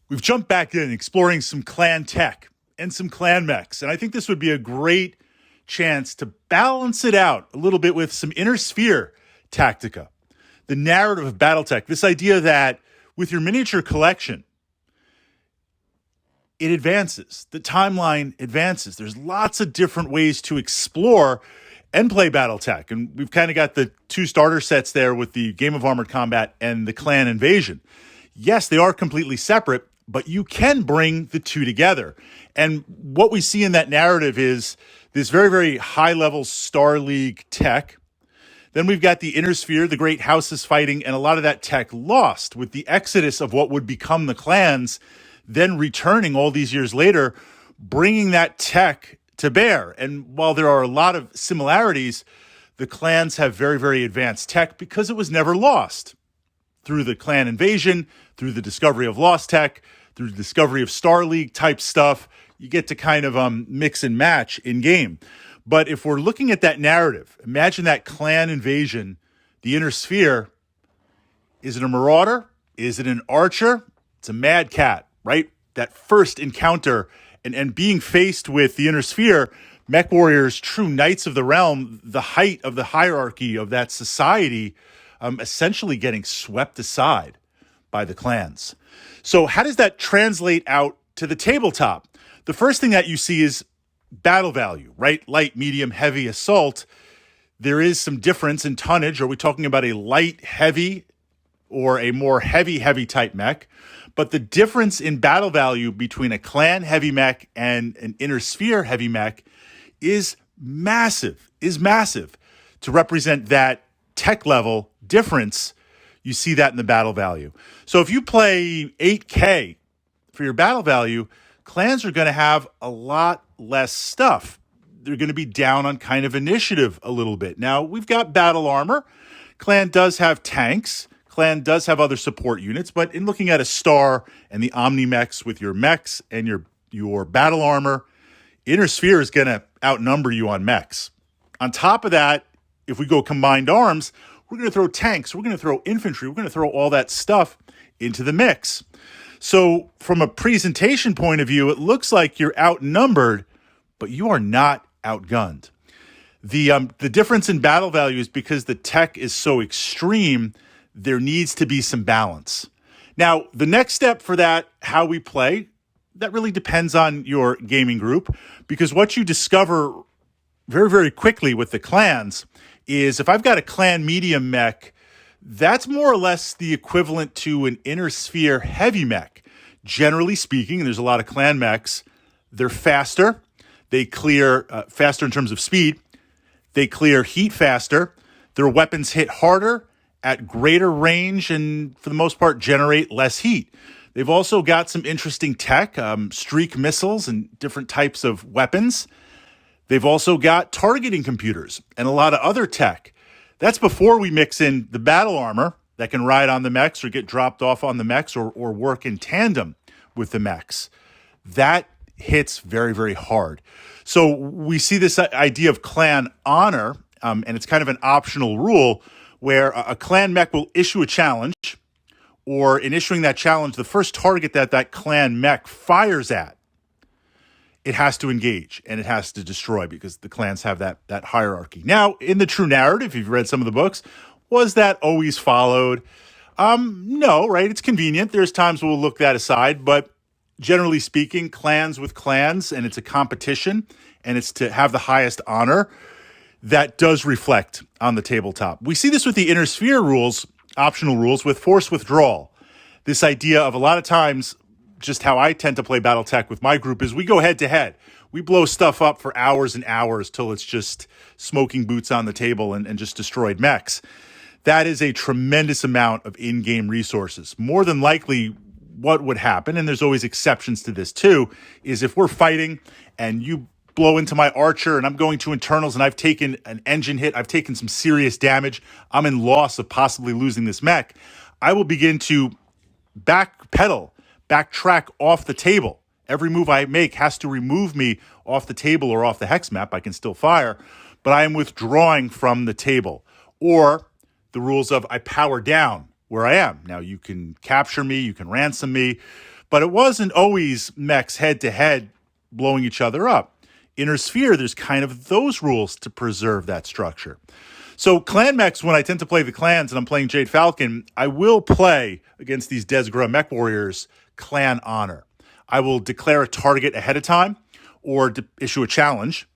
We've jumped back in exploring some clan tech and some clan mechs, and I think this would be a great chance to balance it out a little bit with some inner sphere tactica. The narrative of Battletech, this idea that with your miniature collection, it advances. The timeline advances. There's lots of different ways to explore and play Battletech. And we've kind of got the two starter sets there with the Game of Armored Combat and the Clan Invasion. Yes, they are completely separate, but you can bring the two together. And what we see in that narrative is this very, very high-level Star League tech. Then we've got the Inner Sphere, the great houses fighting, and a lot of that tech lost with the exodus of what would become the clans, then returning all these years later, bringing that tech to bear. And while there are a lot of similarities, the clans have very, very advanced tech because it was never lost. Through the Clan Invasion, through the discovery of lost tech, through the discovery of Star League type stuff, you get to kind of mix and match in game. But if we're looking at that narrative, imagine that Clan Invasion, the Inner Sphere. Is it a Marauder? Is it an Archer? It's a Mad Cat, right? That first encounter and being faced with the Inner Sphere, Mech Warriors, true Knights of the Realm, the height of the hierarchy of that society, essentially getting swept aside by the clans. So how does that translate out to the tabletop? The first thing that you see is battle value, right? Light, medium, heavy, assault. There is some difference in tonnage. Are we talking about a light, heavy, or a more heavy, heavy type mech? But the difference in battle value between a clan heavy mech and an Inner Sphere heavy mech is massive, to represent that tech level difference. You see that in the battle value. So if you play 8K for your battle value, clans are going to have a lot less stuff. They're going to be down on kind of initiative a little bit. Now, we've got battle armor. Clan does have tanks. Clan does have other support units. But in looking at a star and the Omni mechs with your mechs and your battle armor, Inner Sphere is going to outnumber you on mechs. On top of that, if we go combined arms, we're going to throw tanks, we're going to throw infantry, we're going to throw all that stuff into the mix. So from a presentation point of view, it looks like you're outnumbered, but you are not outgunned. The difference in battle value is because the tech is so extreme, there needs to be some balance. Now, the next step for that, how we play, that really depends on your gaming group, because what you discover very, very quickly with the clans is if I've got a clan medium mech, that's more or less the equivalent to an Inner Sphere heavy mech. Generally speaking, there's a lot of clan mechs. They're faster. They clear faster in terms of speed. They clear heat faster. Their weapons hit harder at greater range and, for the most part, generate less heat. They've also got some interesting tech, streak missiles and different types of weapons. They've also got targeting computers and a lot of other tech. That's before we mix in the battle armor that can ride on the mechs or get dropped off on the mechs or work in tandem with the mechs. That hits very, very hard. So we see this idea of clan honor, and it's kind of an optional rule where a clan mech will issue a challenge, or in issuing that challenge, the first target that clan mech fires at, it has to engage and it has to destroy because the clans have that hierarchy. Now, in the true narrative, if you've read some of the books, was that always followed? No, right? It's convenient. There's times we'll look that aside, but generally speaking, clans with clans, and it's a competition, and it's to have the highest honor, that does reflect on the tabletop. We see this with the Inner Sphere rules, optional rules, with force withdrawal. This idea of a lot of times, just how I tend to play Battletech with my group is we go head to head. We blow stuff up for hours and hours till it's just smoking boots on the table and just destroyed mechs. That is a tremendous amount of in-game resources. More than likely, what would happen, and there's always exceptions to this too, is if we're fighting and you blow into my archer and I'm going to internals and I've taken an engine hit, I've taken some serious damage, I'm in loss of possibly losing this mech, I will begin to backtrack off the table. Every move I make has to remove me off the table or off the hex map. I can still fire, but I am withdrawing from the table. Or the rules of I power down where I am. Now, you can capture me, you can ransom me, But it wasn't always mechs head-to-head blowing each other up. Inner Sphere, there's kind of those rules to preserve that structure. So clan mechs, when I tend to play the clans and I'm playing Jade Falcon, I will play against these Desgra mech warriors clan honor. I will declare a target ahead of time or issue a challenge.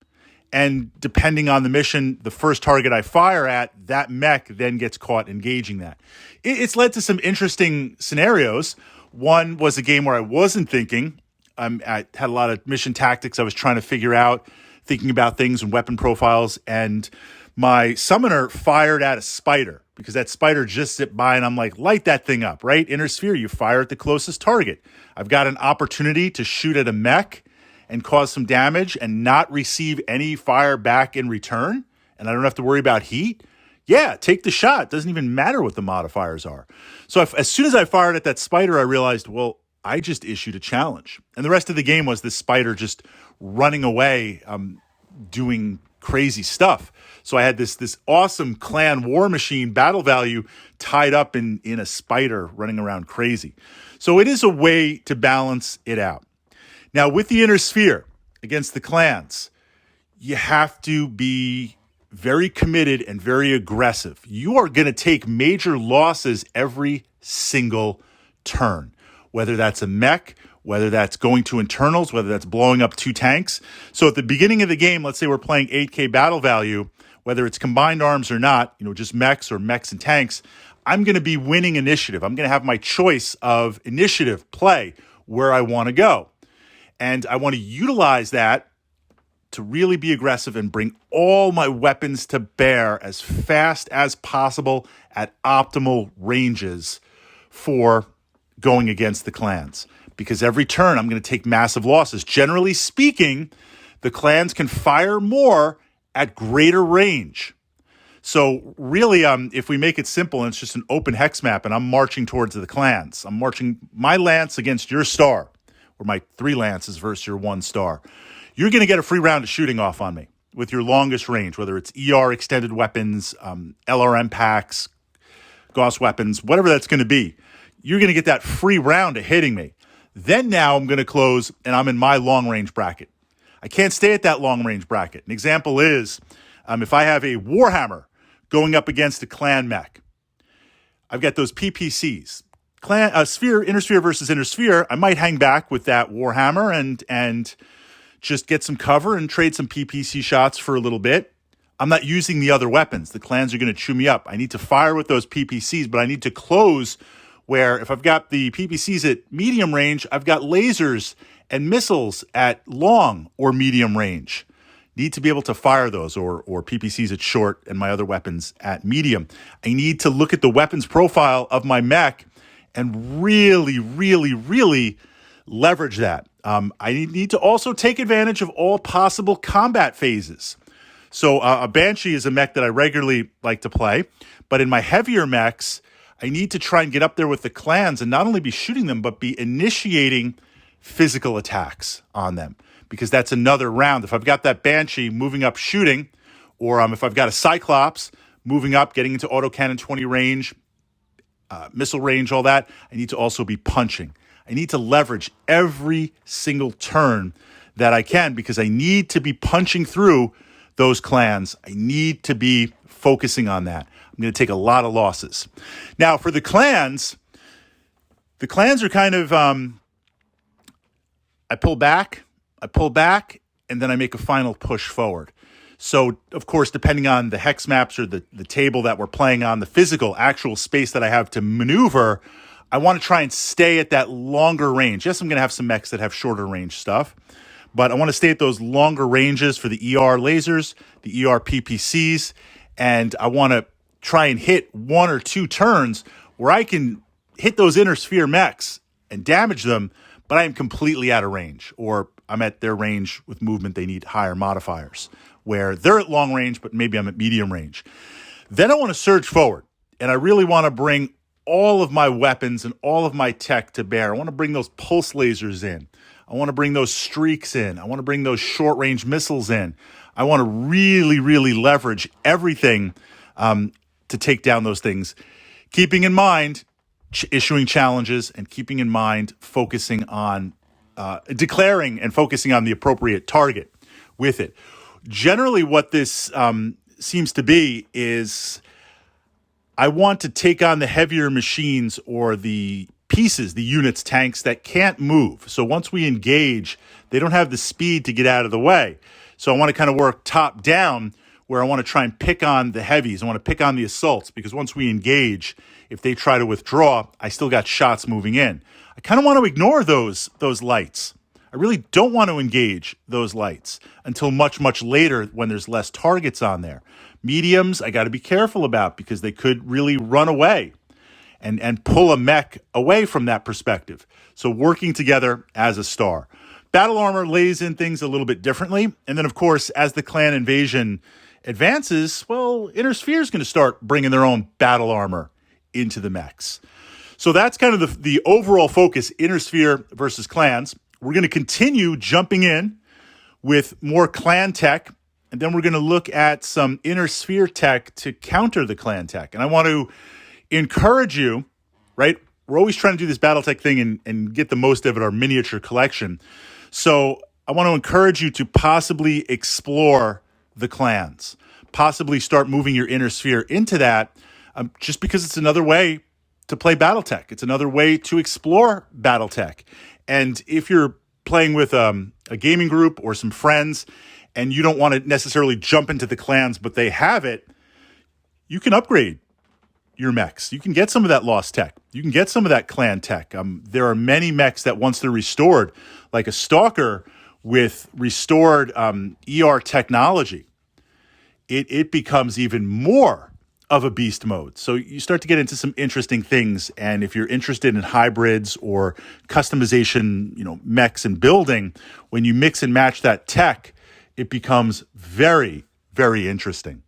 And depending on the mission, the first target I fire at, that mech then gets caught engaging that. It's led to some interesting scenarios. One was a game where I wasn't thinking. I had a lot of mission tactics I was trying to figure out, thinking about things and weapon profiles, and my summoner fired at a spider because that spider just zipped by, and I'm like, light that thing up, right? Inner Sphere, you fire at the closest target. I've got an opportunity to shoot at a mech and cause some damage and not receive any fire back in return, and I don't have to worry about heat. Yeah, take the shot. Doesn't even matter what the modifiers are. So as soon as I fired at that spider, I realized, well, I just issued a challenge. And the rest of the game was this spider just running away, doing crazy stuff. So I had this awesome clan war machine battle value tied up in a spider running around crazy. So it is a way to balance it out. Now, with the Inner Sphere against the clans, you have to be very committed and very aggressive. You are going to take major losses every single turn, whether that's a mech, whether that's going to internals, whether that's blowing up 2 tanks. So at the beginning of the game, let's say we're playing 8K battle value, whether it's combined arms or not, just mechs or mechs and tanks, I'm going to be winning initiative. I'm going to have my choice of initiative play where I want to go. And I want to utilize that to really be aggressive and bring all my weapons to bear as fast as possible at optimal ranges for going against the clans. Because every turn I'm going to take massive losses. Generally speaking, the clans can fire more at greater range. So really, if we make it simple and it's just an open hex map and I'm marching towards the clans, I'm marching my lance against your star, or my 3 lances versus your 1 star. You're going to get a free round of shooting off on me with your longest range, whether it's ER extended weapons, LRM packs, Gauss weapons, whatever that's going to be. You're going to get that free round of hitting me. Then now I'm going to close and I'm in my long range bracket. I can't stay at that long range bracket. An example is if I have a Warhammer going up against a clan mech, I've got those PPCs. Inner Sphere versus Inner Sphere, I might hang back with that Warhammer and just get some cover and trade some PPC shots for a little bit. I'm not using the other weapons. The clans are going to chew me up. I need to fire with those PPCs, but I need to close where if I've got the PPCs at medium range, I've got lasers and missiles at long or medium range. Need to be able to fire those or PPCs at short and my other weapons at medium. I need to look at the weapons profile of my mech and really, really, really leverage that. I need to also take advantage of all possible combat phases. So a Banshee is a mech that I regularly like to play, but in my heavier mechs, I need to try and get up there with the clans and not only be shooting them, but be initiating physical attacks on them, because that's another round. If I've got that Banshee moving up shooting, or if I've got a Cyclops moving up, getting into autocannon 20 range, missile range, all that, I need to also be punching. I need to leverage every single turn that I can because I need to be punching through those clans. I need to be focusing on that. I'm going to take a lot of losses. Now, for the clans are kind of, I pull back, and then I make a final push forward. So, of course, depending on the hex maps or the table that we're playing on, the physical, actual space that I have to maneuver, I want to try and stay at that longer range. Yes, I'm going to have some mechs that have shorter range stuff, but I want to stay at those longer ranges for the ER lasers, the ER PPCs, and I want to try and hit 1 or 2 turns where I can hit those Inner Sphere mechs and damage them, but I am completely out of range, or I'm at their range with movement. They need higher modifiers, where they're at long range, but maybe I'm at medium range. Then I want to surge forward, and I really want to bring all of my weapons and all of my tech to bear. I want to bring those pulse lasers in. I want to bring those streaks in. I want to bring those short-range missiles in. I want to really, really leverage everything to take down those things, keeping in mind issuing challenges and keeping in mind focusing on declaring and focusing on the appropriate target with it. Generally, what this seems to be is I want to take on the heavier machines or the pieces, the units, tanks that can't move. So once we engage, they don't have the speed to get out of the way. So I want to kind of work top down where I want to try and pick on the heavies. I want to pick on the assaults because once we engage, if they try to withdraw, I still got shots moving in. I kind of want to ignore those lights. I really don't want to engage those lights until much, much later when there's less targets on there. Mediums, I got to be careful about because they could really run away and pull a mech away from that perspective. So working together as a star. Battle armor lays in things a little bit differently. And then, of course, as the clan invasion advances, well, Inner Sphere is going to start bringing their own battle armor into the mechs. So that's kind of the overall focus, Inner Sphere versus clans. We're going to continue jumping in with more clan tech, and then we're going to look at some Inner Sphere tech to counter the clan tech. And I want to encourage you, right? We're always trying to do this Battletech thing and get the most of it, our miniature collection. So I want to encourage you to possibly explore the clans, possibly start moving your Inner Sphere into that, just because it's another way to play Battletech. It's another way to explore Battletech. And if you're playing with a gaming group or some friends and you don't want to necessarily jump into the clans, but they have it, you can upgrade your mechs. You can get some of that lost tech. You can get some of that clan tech. There are many mechs that once they're restored, like a Stalker with restored ER technology, it becomes even more of a beast mode. So you start to get into some interesting things. And if you're interested in hybrids or customization, mechs and building, when you mix and match that tech, it becomes very, very interesting.